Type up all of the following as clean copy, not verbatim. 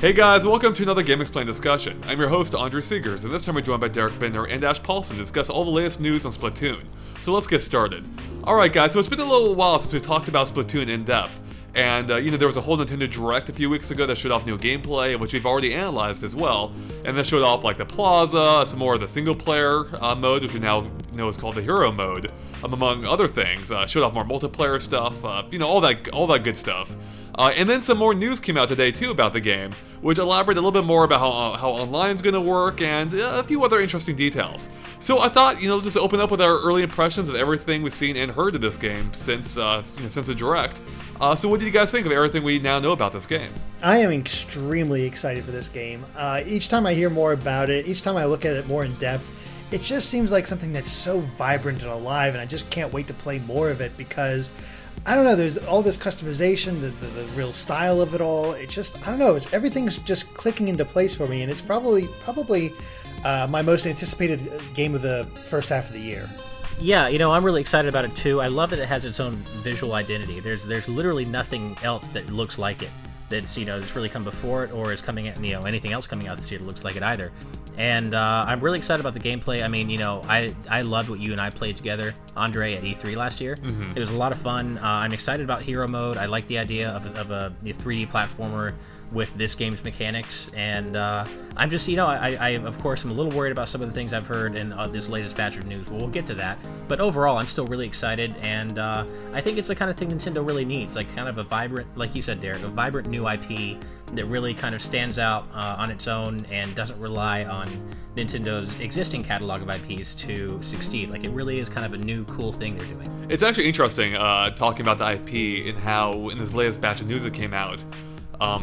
Hey guys, welcome to another GameXplain discussion. I'm your host, Andre Seegers, and this time we're joined by Derek Binder and Ash Paulson to discuss all the latest news on Splatoon. So let's get started. Alright guys, so it's been a little while since we talked about Splatoon in depth. And, there was a whole Nintendo Direct a few weeks ago that showed off new gameplay, which we've already analyzed as well. And that showed off, like, the Plaza, some more of the single-player mode, which we now know is called the Hero mode, among other things. Showed off more multiplayer stuff, all that good stuff. And then some more news came out today, too, about the game, which elaborated a little bit more about how online's going to work and a few other interesting details. So I thought, let's just open up with our early impressions of everything we've seen and heard of this game since the Direct. So what do you guys think of everything we now know about this game? I am extremely excited for this game. Each time I hear more about it, each time I look at it more in depth, it just seems like something that's so vibrant and alive, and I just can't wait to play more of it because, I don't know, there's all this customization, the real style of it all. It's just, I don't know, everything's just clicking into place for me, and it's probably my most anticipated game of the first half of the year. Yeah, I'm really excited about it too. I love that it has its own visual identity. There's literally nothing else that looks like it. That's really come before it or is coming at anything else coming out this year that looks like it either. And I'm really excited about the gameplay. I mean, I loved what you and I played together, Andre, at E3 last year. Mm-hmm. It was a lot of fun. I'm excited about Hero Mode. I like the idea of a 3D platformer with this game's mechanics, and I'm just, I of course am a little worried about some of the things I've heard in this latest batch of news. Well, we'll get to that, but overall I'm still really excited, and I think it's the kind of thing Nintendo really needs, like kind of a vibrant, like you said, Derek, a vibrant new IP that really kind of stands out on its own and doesn't rely on Nintendo's existing catalog of IPs to succeed. Like, it really is kind of a new, cool thing they're doing. It's actually interesting talking about the IP and how in this latest batch of news that came out,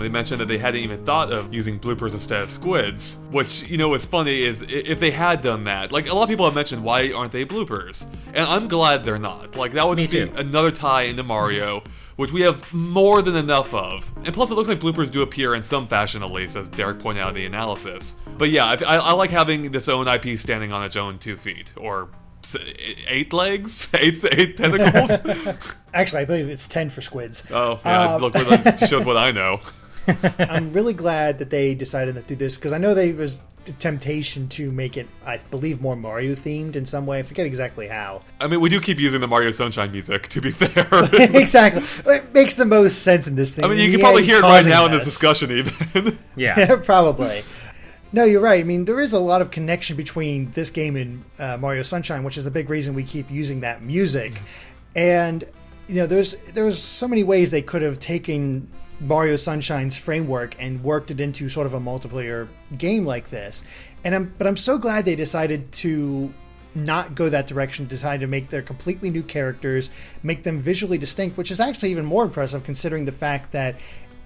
they mentioned that they hadn't even thought of using bloopers instead of squids, which, what's funny is if they had done that, like, a lot of people have mentioned, why aren't they bloopers? And I'm glad they're not. Like, that would be another tie into Mario, which we have more than enough of. And plus, it looks like bloopers do appear in some fashion, at least, as Derek pointed out in the analysis. But yeah, I like having this own IP standing on its own 2 feet, or 8 legs? 8 tentacles? Actually, I believe it's 10 for squids. Oh, yeah, look, that shows what I know. I'm really glad that they decided to do this, because I know there was the temptation to make it, I believe, more Mario-themed in some way. I forget exactly how. I mean, we do keep using the Mario Sunshine music, to be fair. Exactly. It makes the most sense in this thing. I mean, you can probably hear it right now in this discussion, even. Yeah, probably. No, you're right. I mean, there is a lot of connection between this game and Mario Sunshine, which is the big reason we keep using that music. And, there's so many ways they could have taken Mario Sunshine's framework and worked it into sort of a multiplayer game like this. But I'm so glad they decided to not go that direction, decided to make their completely new characters, make them visually distinct, which is actually even more impressive considering the fact that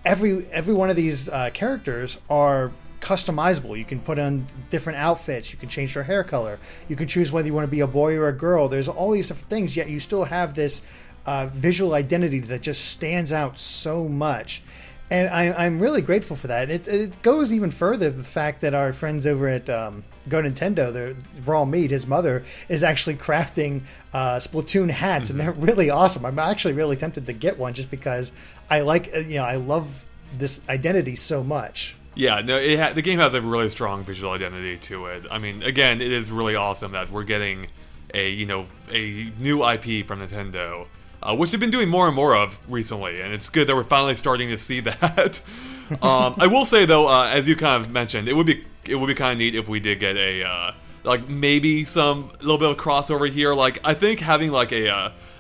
every one of these characters are customizable. You can put on different outfits, you can change their hair color, you can choose whether you want to be a boy or a girl. There's all these different things, yet you still have this visual identity that just stands out so much. And I'm really grateful for that. It goes even further, the fact that our friends over at Go Nintendo, the Raw Meat, his mother, is actually crafting Splatoon hats, and they're really awesome. I'm actually really tempted to get one just because I love this identity so much. Yeah, no, the game has a really strong visual identity to it. I mean, again, it is really awesome that we're getting a new IP from Nintendo, which they've been doing more and more of recently, and it's good that we're finally starting to see that. I will say though, as you kind of mentioned, it would be kind of neat if we did get a maybe some little bit of crossover here. Like, I think having like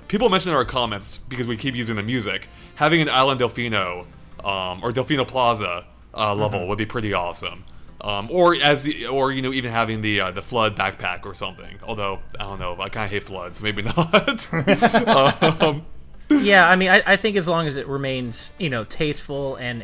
people mentioned in our comments, because we keep using the music, having an Island Delfino or Delfino Plaza level would be pretty awesome. Or even having the flood backpack or something. Although I don't know, I kind of hate floods, maybe not. Yeah, I mean, I think as long as it remains, tasteful and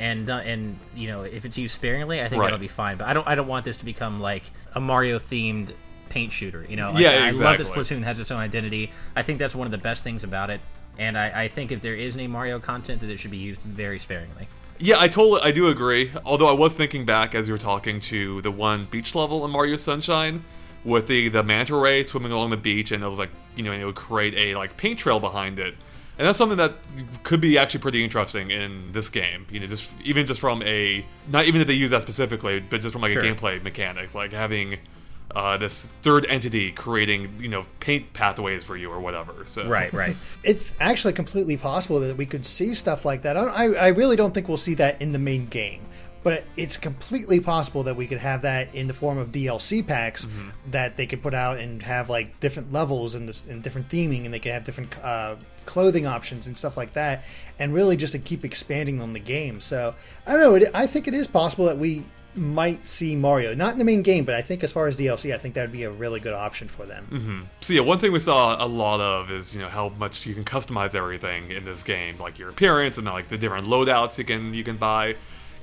if it's used sparingly, I think that'll be fine. But I don't want this to become like a Mario themed paint shooter. You know, Yeah, I love exactly. that Splatoon has its own identity. I think that's one of the best things about it. And I think if there is any Mario content, that it should be used very sparingly. Yeah, I do agree. Although I was thinking back as you were talking to the one beach level in Mario Sunshine with the manta ray swimming along the beach, and it was like, you know, and it would create a like paint trail behind it. And that's something that could be actually pretty interesting in this game. You know, just from a, not even if they use that specifically, but just from like Sure. a gameplay mechanic, like having this third entity creating, you know, paint pathways for you or whatever. So Right. It's actually completely possible that we could see stuff like that. I really don't think we'll see that in the main game, but it's completely possible that we could have that in the form of DLC packs that they could put out and have like different levels and different theming, and they could have different clothing options and stuff like that, and really just to keep expanding on the game. So I don't know. I think it is possible that we might see Mario, not in the main game, but I think as far as DLC, I think that would be a really good option for them. So yeah, one thing we saw a lot of is, you know, how much you can customize everything in this game, like your appearance and like the different loadouts you can buy.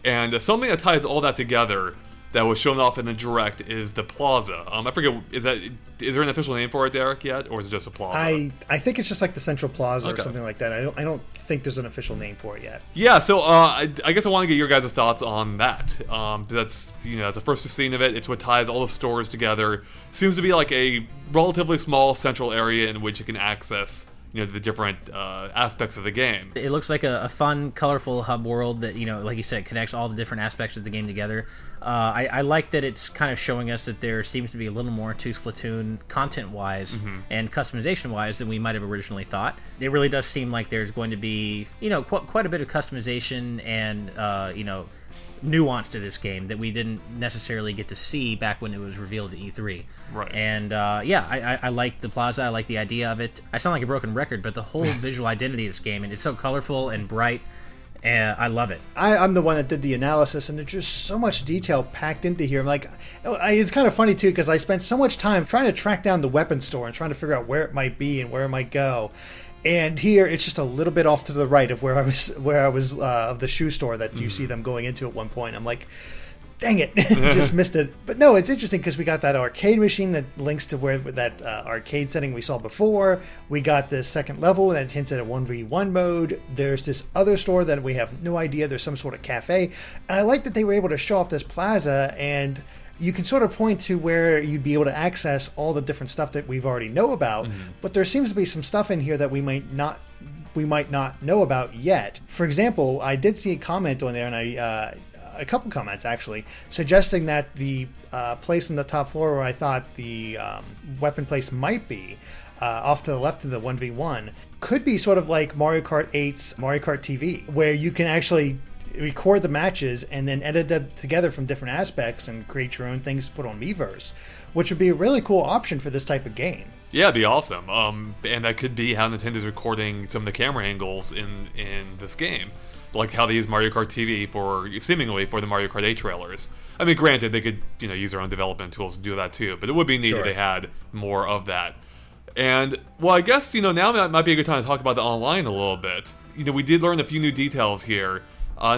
And something that ties all that together that was shown off in the Direct is the plaza. I forget, is there an official name for it, Derek, yet, or is it just a plaza? I think it's just like the Central Plaza Okay. or something like that. I don't think there's an official name for it yet. Yeah, so I guess I want to get your guys' thoughts on that. That's the first we've seen of it. It's what ties all the stores together. Seems to be like a relatively small central area in which you can access, you know, the different aspects of the game. It looks like a fun, colorful hub world that, you know, like you said, connects all the different aspects of the game together. I like that it's kind of showing us that there seems to be a little more to Splatoon content-wise and customization-wise than we might have originally thought. It really does seem like there's going to be, you know, quite a bit of customization and, you know, nuance to this game that we didn't necessarily get to see back when it was revealed at E3. Right. And I like the plaza. I like the idea of it. I sound like a broken record, but the whole visual identity of this game, and it's so colorful and bright, and I love it. I'm the one that did the analysis, and there's just so much detail packed into here. I'm like, it's kind of funny too, because I spent so much time trying to track down the weapon store and trying to figure out where it might be and where it might go. And here, it's just a little bit off to the right of where I was of the shoe store that you see them going into at one point. I'm like, dang it, just missed it. But no, it's interesting because we got that arcade machine that links to where that arcade setting we saw before. We got the second level that hints at a 1v1 mode. There's this other store that we have no idea. There's some sort of cafe. And I like that they were able to show off this plaza, and you can sort of point to where you'd be able to access all the different stuff that we've already know about, but there seems to be some stuff in here that we might not know about yet. For example, I did see a comment on there, and a couple comments actually, suggesting that the place on the top floor where I thought the weapon place might be, off to the left of the 1v1, could be sort of like Mario Kart 8's Mario Kart TV, where you can actually record the matches and then edit them together from different aspects and create your own things to put on Miiverse, which would be a really cool option for this type of game. Yeah, it'd be awesome. And that could be how Nintendo's recording some of the camera angles in this game, like how they use Mario Kart TV seemingly for the Mario Kart 8 trailers. I mean, granted, they could, you know, use their own development tools to do that too, but it would be neat if they had more of that. And, well, I guess, you know, now that might be a good time to talk about the online a little bit. You know, we did learn a few new details here.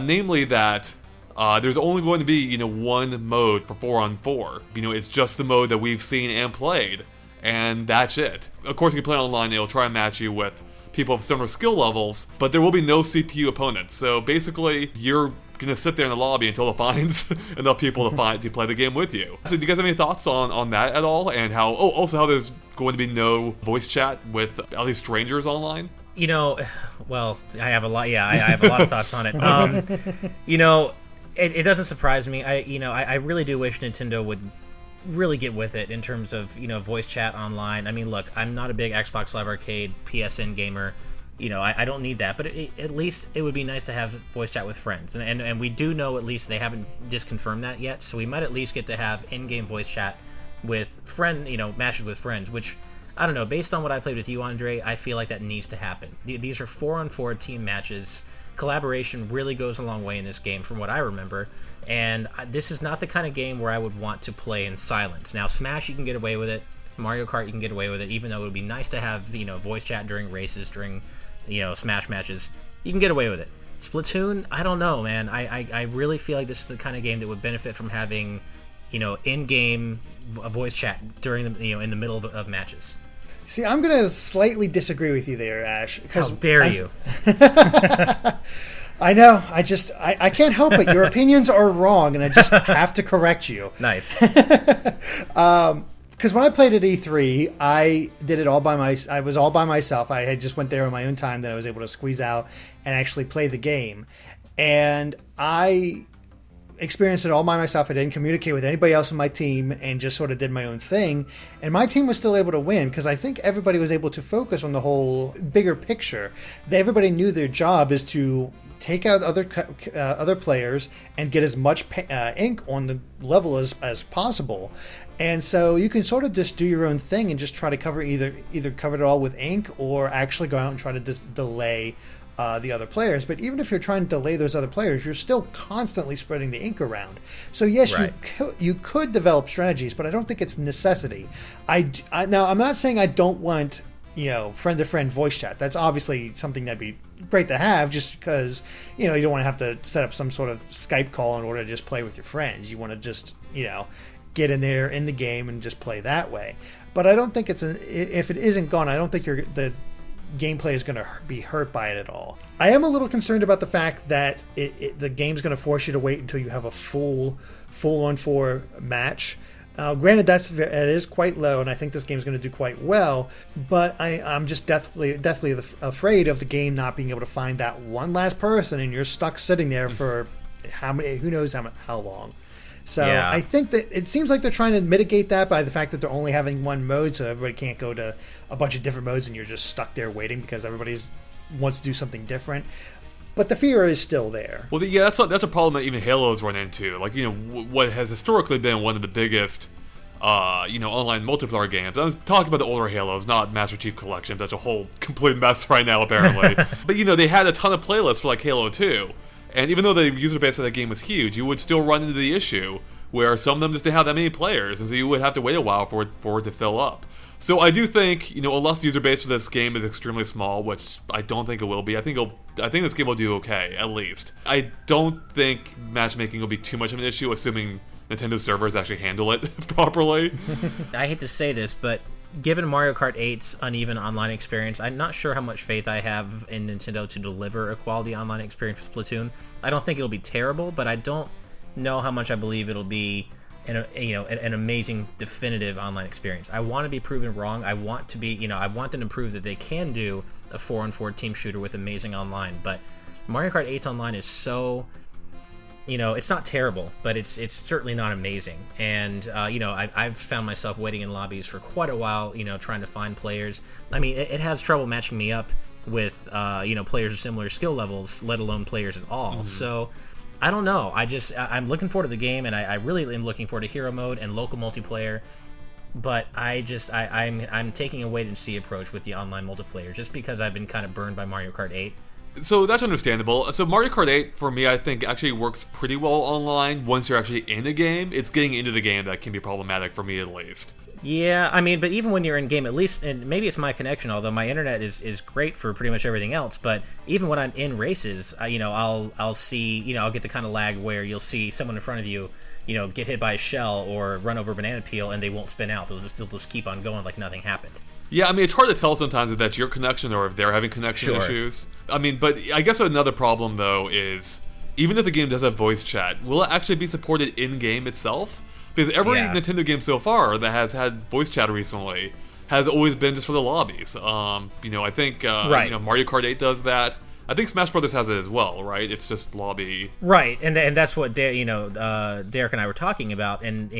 Namely that there's only going to be, you know, one mode for 4-on-4. You know, it's just the mode that we've seen and played, and that's it. Of course, you can play online, it'll try and match you with people of similar skill levels, but there will be no CPU opponents. So basically, you're gonna sit there in the lobby until it finds enough people to play the game with you. So do you guys have any thoughts on that at all? And how there's going to be no voice chat with at least strangers online? You know, well, I have a lot. Yeah, I have a lot of thoughts on it. You know, it doesn't surprise me. I really do wish Nintendo would really get with it in terms of, you know, voice chat online. I mean, look, I'm not a big Xbox Live Arcade PSN gamer. You know, I don't need that, but at least it would be nice to have voice chat with friends. And we do know, at least they haven't disconfirmed that yet, so we might at least get to have in-game voice chat with matches with friends, which, I don't know, based on what I played with you, Andre, I feel like that needs to happen. These are 4-on-4 team matches. Collaboration really goes a long way in this game, from what I remember. And this is not the kind of game where I would want to play in silence. Now, Smash, you can get away with it. Mario Kart, you can get away with it, even though it would be nice to have, you know, voice chat during races, during, you know, Smash matches. You can get away with it. Splatoon, I don't know, man. I really feel like this is the kind of game that would benefit from having in-game voice chat during the in the middle of matches. See, I'm going to slightly disagree with you there, Ash. How dare you? I know. I can't help it. Your opinions are wrong, and I just have to correct you. Nice. Because when I played at E3, I did it all I was all by myself. I had just went there on my own time that I was able to squeeze out and actually play the game. And I experienced it all by myself. I didn't communicate with anybody else on my team and just sort of did my own thing. And my team was still able to win because I think everybody was able to focus on the whole bigger picture. Everybody knew their job is to take out other players and get as much ink on the level as possible. And so you can sort of just do your own thing and just try to cover either cover it all with ink or actually go out and try to just delay the other players. But even if you're trying to delay those other players, you're still constantly spreading the ink around. So yes, right. you could develop strategies, but I don't think it's necessity. Now, I'm not saying I don't want friend-to-friend voice chat. That's obviously something that'd be great to have, just because you don't want to have to set up some sort of Skype call in order to just play with your friends. You want to just get in there in the game and just play that way. But I don't think if it isn't gone, I don't think the gameplay is going to be hurt by it at all. I am a little concerned about the fact that the game's going to force you to wait until you have a full on 4 match. Granted, it is quite low, and I think this game's going to do quite well. But I'm just deathly afraid of the game not being able to find that one last person, and you're stuck sitting there for who knows how long. So yeah. I think that it seems like they're trying to mitigate that by the fact that they're only having one mode, so everybody can't go to a bunch of different modes, and you're just stuck there waiting because everybody wants to do something different. But the fear is still there. Well, yeah, that's a problem that even Halo's run into. Like, what has historically been one of the biggest, online multiplayer games. I'm talking about the older Halos, not Master Chief Collection. That's a whole complete mess right now, apparently. But, they had a ton of playlists for, like, Halo 2. And even though the user base of that game was huge, you would still run into the issue where some of them just didn't have that many players, and so you would have to wait a while for it to fill up. So I do think, unless the user base for this game is extremely small, which I don't think it will be, I think this game will do okay, at least. I don't think matchmaking will be too much of an issue, assuming Nintendo servers actually handle it properly. I hate to say this, but given Mario Kart 8's uneven online experience, I'm not sure how much faith I have in Nintendo to deliver a quality online experience for Splatoon. I don't think it'll be terrible, but I don't know how much I believe it'll be an amazing, definitive online experience. I want to be proven wrong. I want them to prove that they can do a 4-on-4 team shooter with amazing online. But Mario Kart 8's online is so, it's not terrible, but it's certainly not amazing. And I've found myself waiting in lobbies for quite a while, trying to find players. I mean, it has trouble matching me up with players of similar skill levels, let alone players at all. Mm-hmm. So I don't know. I'm looking forward to the game, and I really am looking forward to hero mode and local multiplayer. But I'm taking a wait and see approach with the online multiplayer, just because I've been kind of burned by Mario Kart 8. So that's understandable. So Mario Kart 8, for me, I think actually works pretty well online once you're actually in the game. It's getting into the game that can be problematic for me, at least. Yeah, I mean, but even when you're in game, at least, and maybe it's my connection, although my internet is great for pretty much everything else, but even when I'm in races, I'll see, I'll get the kind of lag where you'll see someone in front of you, get hit by a shell or run over a banana peel, and they won't spin out. They'll just keep on going like nothing happened. Yeah, I mean, it's hard to tell sometimes if that's your connection or if they're having connection issues. I mean, but I guess another problem, though, is even if the game does have voice chat, will it actually be supported in-game itself? Because every Nintendo game so far that has had voice chat recently has always been just for the lobbies. I think Mario Kart 8 does that. I think Smash Brothers has it as well, right? It's just lobby. Right, and that's what Derek and I were talking about, and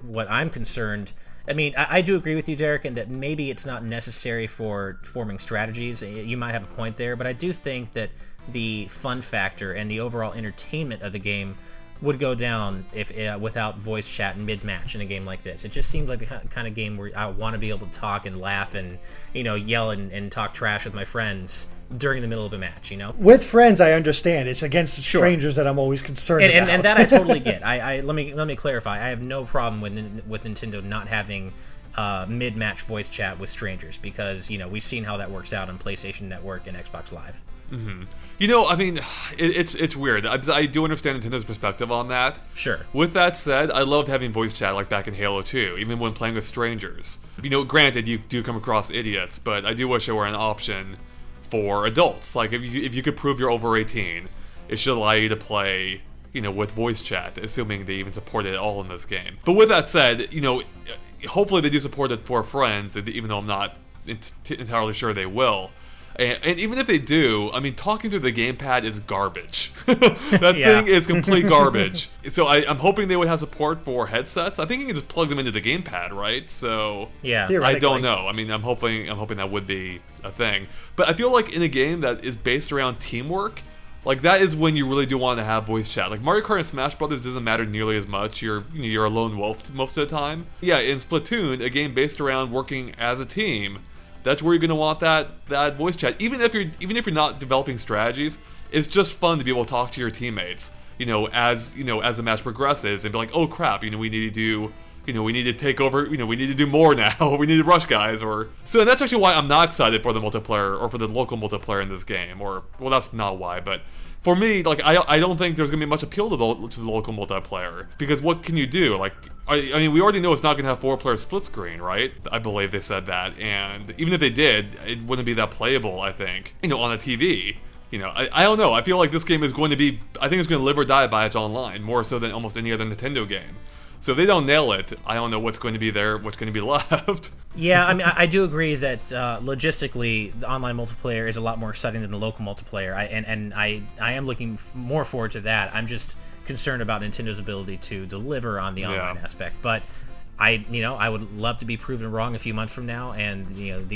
what I'm concerned. I mean, I do agree with you, Derek, in that maybe it's not necessary for forming strategies. You might have a point there, but I do think that the fun factor and the overall entertainment of the game would go down if without voice chat mid-match in a game like this. It just seems like the kind of game where I want to be able to talk and laugh and yell and talk trash with my friends during the middle of a match. With friends, I understand. It's against strangers that I'm always concerned about. And that I totally get. Let me clarify. I have no problem with Nintendo not having mid-match voice chat with strangers because we've seen how that works out on PlayStation Network and Xbox Live. You know, I mean, it's weird. I do understand Nintendo's perspective on that. Sure. With that said, I loved having voice chat like back in Halo 2, even when playing with strangers. You know, granted, you do come across idiots, but I do wish it were an option for adults. Like, if you could prove you're over 18, it should allow you to play, you know, with voice chat, assuming they even support it at all in this game. But with that said, you know, hopefully they do support it for friends, even though I'm not entirely sure they will. And even if they do, I mean, talking through the gamepad is garbage. That thing is complete garbage. So I'm hoping they would have support for headsets. I think you can just plug them into the gamepad, right? So yeah, I don't know. I mean, I'm hoping that would be a thing. But I feel like in a game that is based around teamwork, like that is when you really do want to have voice chat. Like Mario Kart and Smash Brothers doesn't matter nearly as much. You're a lone wolf most of the time. Yeah, in Splatoon, a game based around working as a team, that's where you're gonna want that voice chat. Even if you're not developing strategies, it's just fun to be able to talk to your teammates. As the match progresses, and be like, oh crap, we need to do, we need to take over. We need to do more now. We need to rush guys. So that's actually why I'm not excited for the multiplayer or for the local multiplayer in this game. Well, that's not why, but. For me, like I don't think there's gonna be much appeal to the local multiplayer, because what can you do? Like, I mean, we already know it's not gonna have 4-player split screen, right? I believe they said that, and even if they did, it wouldn't be that playable. I think, on a TV. I don't know. I feel like this game is going to be. I think it's going to live or die by its online, more so than almost any other Nintendo game. So if they don't nail it, I don't know what's going to be there, what's going to be left. Yeah, I mean, I do agree that logistically, the online multiplayer is a lot more exciting than the local multiplayer. I am looking more forward to that. I'm just concerned about Nintendo's ability to deliver on the online aspect. But I would love to be proven wrong a few months from now, and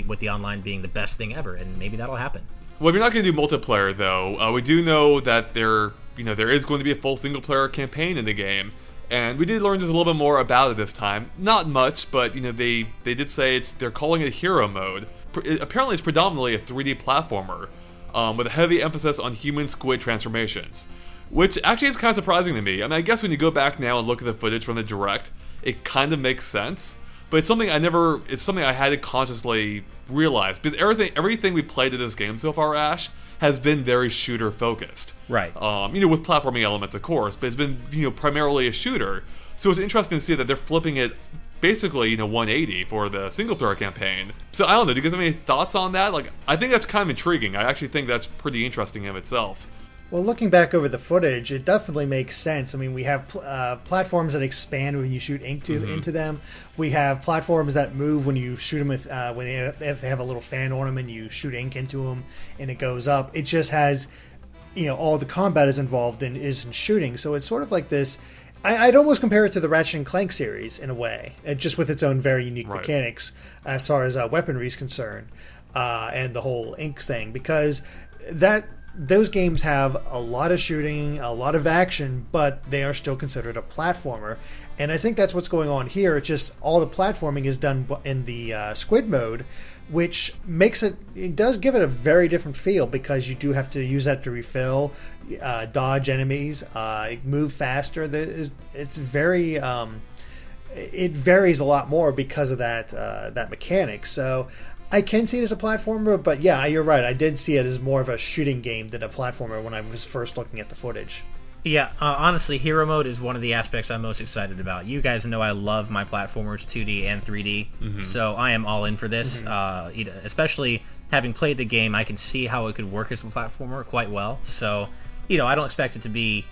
with the online being the best thing ever, and maybe that'll happen. Well, if you're not going to do multiplayer, though, we do know that there is going to be a full single-player campaign in the game. And we did learn just a little bit more about it this time. Not much, but they did say they're calling it Hero Mode. Apparently, it's predominantly a 3D platformer with a heavy emphasis on human squid transformations, which actually is kind of surprising to me. I mean, I guess when you go back now and look at the footage from the Direct, it kind of makes sense. But it's something I had to consciously realize, because everything we played in this game so far, Ash, has been very shooter focused. Right. With platforming elements, of course, but it's been, primarily a shooter. So it's interesting to see that they're flipping it basically, 180 for the single player campaign. So I don't know, do you guys have any thoughts on that? Like, I think that's kind of intriguing. I actually think that's pretty interesting in itself. Well, looking back over the footage, it definitely makes sense. I mean, we have platforms that expand when you shoot ink into them. We have platforms that move when you shoot them with if they have a little fan on them and you shoot ink into them and it goes up. It just has, all the combat is involved in shooting. So it's sort of like this. I'd almost compare it to the Ratchet and Clank series in a way, just with its own very unique mechanics as far as weaponry is concerned, and the whole ink thing, because those games have a lot of shooting, a lot of action, but they are still considered a platformer. And I think that's what's going on here. It's just all the platforming is done in the squid mode, which makes it does give it a very different feel, because you do have to use that to refill, dodge enemies, move faster. It's very it varies a lot more because of that mechanic. So I can see it as a platformer, but yeah, you're right. I did see it as more of a shooting game than a platformer when I was first looking at the footage. Yeah, honestly, Hero Mode is one of the aspects I'm most excited about. You guys know I love my platformers, 2D and 3D, so I am all in for this. Especially having played the game, I can see how it could work as a platformer quite well. So, I don't expect it to be,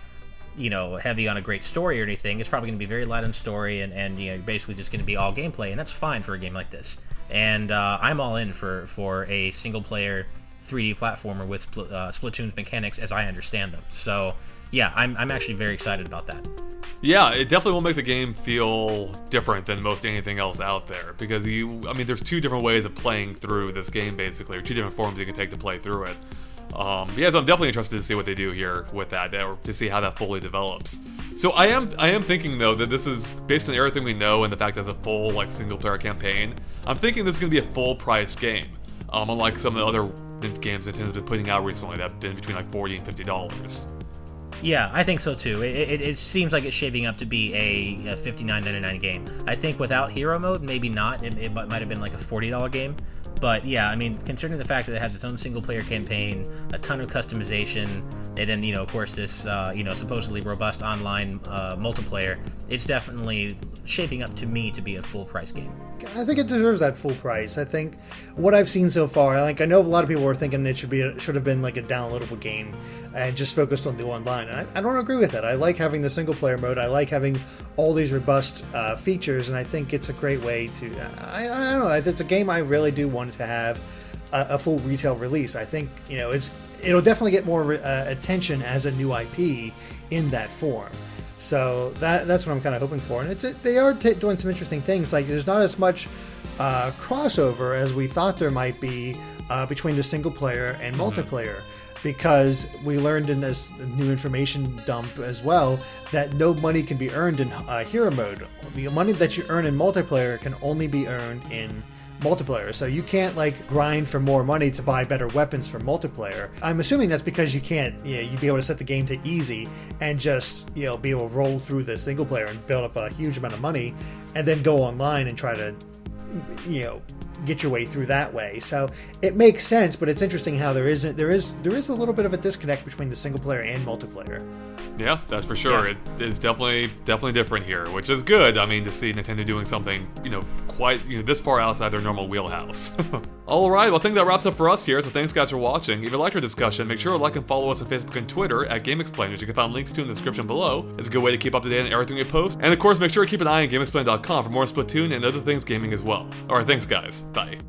heavy on a great story or anything. It's probably going to be very light on story and basically just going to be all gameplay, and that's fine for a game like this. And I'm all in for a single-player 3D platformer with Splatoon's mechanics as I understand them. So, yeah, I'm actually very excited about that. Yeah, it definitely will make the game feel different than most anything else out there, because there's two different ways of playing through this game, basically, or two different forms you can take to play through it. So I'm definitely interested to see what they do here with that, or to see how that fully develops. So I am thinking, though, that this is based on everything we know and the fact that it's a full single-player campaign. I'm thinking this is going to be a full-price game, unlike some of the other games Nintendo's been putting out recently that have been between $40 and $50. Yeah, I think so too. It seems like it's shaping up to be a $59.99 game. I think without hero mode, maybe not. It might have been like a $40 game. But yeah, I mean, considering the fact that it has its own single-player campaign, a ton of customization, and then, of course, this, supposedly robust online multiplayer, it's definitely shaping up to me to be a full-price game. I think it deserves that full price. I think what I've seen so far, I know a lot of people were thinking it should have been like a downloadable game and just focused on the online. And I don't agree with that. I like having the single player mode. I like having all these robust features, and I think it's a great way to. I don't know. It's a game I really do want to have a full retail release. I think it'll definitely get more attention as a new IP in that form. So that's what I'm kind of hoping for, and they are doing some interesting things. Like there's not as much crossover as we thought there might be between the single player and multiplayer, because we learned in this new information dump as well that no money can be earned in hero mode. The money that you earn in multiplayer can only be earned in multiplayer, so you can't grind for more money to buy better weapons for multiplayer. I'm assuming that's because you can't you'd be able to set the game to easy and just be able to roll through the single player and build up a huge amount of money and then go online and try to get your way through that way. So it makes sense, but it's interesting how there is a little bit of a disconnect between the single player and multiplayer. Yeah, that's for sure. Yeah. It is definitely different here, which is good. I mean, to see Nintendo doing something, quite, this far outside their normal wheelhouse. All right, well, I think that wraps up for us here. So thanks, guys, for watching. If you liked our discussion, make sure to like and follow us on Facebook and Twitter at GameXplain, which you can find links to in the description below. It's a good way to keep up to date on everything we post. And of course, make sure to keep an eye on GameXplain.com for more Splatoon and other things gaming as well. All right, thanks, guys. Bye.